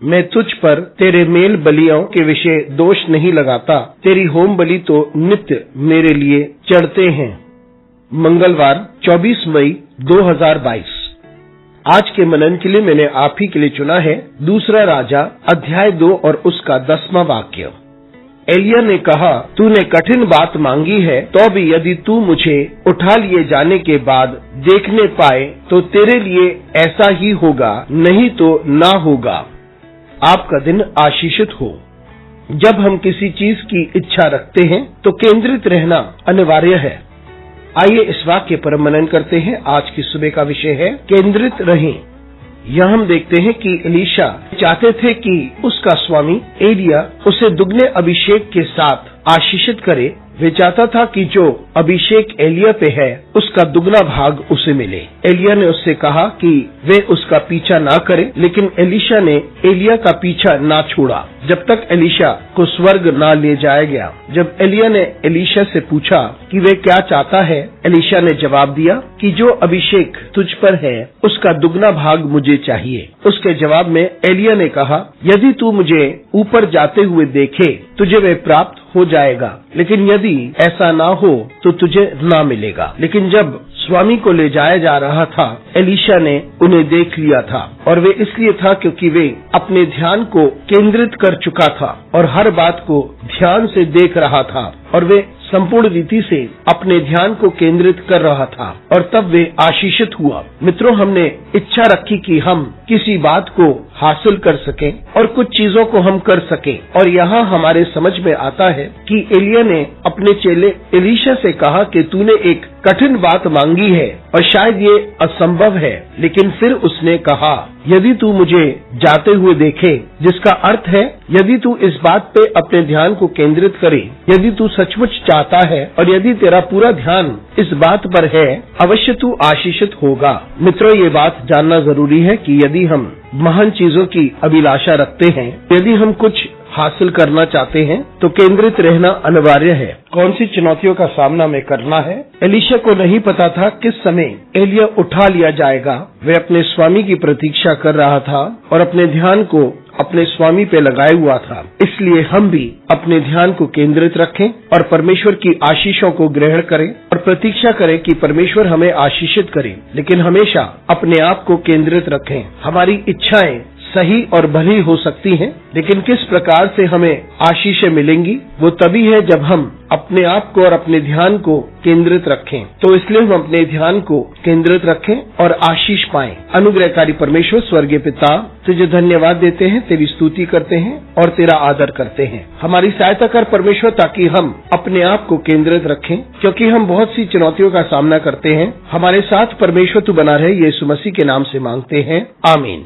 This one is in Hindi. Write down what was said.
मैं तुझ पर तेरे मेल बलियों के विषय दोष नहीं लगाता, तेरी होम बलि तो नित्य मेरे लिए चढ़ते हैं। मंगलवार 24 मई 2022। आज के मनन के लिए मैंने आप ही के लिए चुना है दूसरा राजा अध्याय 2 और उसका 10वां वाक्य। एलिय्याह ने कहा, तूने कठिन बात मांगी है, तो भी यदि तू मुझे उठा लिए जाने के बाद देखने पाए तो तेरे लिए ऐसा ही होगा, नहीं तो ना होगा। आपका दिन आशीषित हो। जब हम किसी चीज की इच्छा रखते हैं तो केंद्रित रहना अनिवार्य है। आइए इस वाक्य पर मनन करते हैं। आज की सुबह का विषय है केंद्रित रहें। यह हम देखते हैं कि एलीशा चाहते थे कि उसका स्वामी एलिय्याह उसे दुगने अभिषेक के साथ आशीषित करे। वे चाहता था कि जो अभिषेक एलिय्याह पे है उसका दुगना भाग उसे मिले। एलिय्याह ने उससे कहा कि वे उसका पीछा ना करे, लेकिन एलीशा ने एलिय्याह का पीछा ना छोड़ा जब तक एलीशा को स्वर्ग ना ले जाया गया। जब एलिय्याह ने एलीशा से पूछा कि वे क्या चाहता है, एलीशा ने जवाब दिया कि जो अभिषेक तुझ पर है उसका दुगना भाग मुझे चाहिए। उसके जवाब में एलिय्याह ने कहा, यदि तू मुझे ऊपर जाते हुए देखे तुझे वे प्राप्त हो जाएगा, लेकिन यदि ऐसा ना हो तो तुझे ना मिलेगा। लेकिन जब स्वामी को ले जाया जा रहा था, एलीशा ने उन्हें देख लिया था, और वे इसलिए था क्योंकि वे अपने ध्यान को केंद्रित कर चुका था और हर बात को ध्यान से देख रहा था, और वे संपूर्ण रीति से अपने ध्यान को केंद्रित कर रहा था, और तब वे आशीषित हुआ। मित्रों, हमने इच्छा रखी कि हम किसी बात को हासिल कर सकें और कुछ चीजों को हम कर सकें, और यहाँ हमारे समझ में आता है कि एलिय्याह ने अपने चेले एलीशा से कहा कि तूने एक कठिन बात मांगी है और शायद ये असंभव है, लेकिन फिर उसने कहा, यदि तू मुझे जाते हुए देखे, जिसका अर्थ है यदि तू इस बात पे अपने ध्यान को केंद्रित करे, यदि तू सचमुच चाहता है और यदि तेरा पूरा ध्यान इस बात पर है, अवश्य तू आशीषित होगा। मित्रों, ये बात जानना जरूरी है कि यदि हम महान चीजों की अभिलाषा रखते हैं, यदि हम कुछ हासिल करना चाहते हैं, तो केंद्रित रहना अनिवार्य है। कौन सी चुनौतियों का सामना में करना है? एलीशा को नहीं पता था किस समय एलिय्याह उठा लिया जाएगा। वे अपने स्वामी की प्रतीक्षा कर रहा था और अपने ध्यान को अपने स्वामी पे लगाए हुआ था। इसलिए हम भी अपने ध्यान को केंद्रित रखें और परमेश्वर की आशीषों को ग्रहण करें और प्रतीक्षा करें कि परमेश्वर हमें आशीषित करे, लेकिन हमेशा अपने आप को केंद्रित रखें। हमारी इच्छाएं सही और भली हो सकती हैं, लेकिन किस प्रकार से हमें आशीषें मिलेंगी वो तभी है जब हम अपने आप को और अपने ध्यान को केंद्रित रखें। तो इसलिए हम अपने ध्यान को केंद्रित रखें और आशीष पाएं। अनुग्रहकारी परमेश्वर स्वर्गीय पिता, तुझे धन्यवाद देते हैं, तेरी स्तुति करते हैं और तेरा आदर करते हैं। हमारी सहायता कर परमेश्वर, ताकि हम अपने आप को केंद्रित रखें, क्योंकि हम बहुत सी चुनौतियों का सामना करते हैं। हमारे साथ परमेश्वर तू बना रहे, यीशु मसीह के नाम से मांगते हैं, आमीन।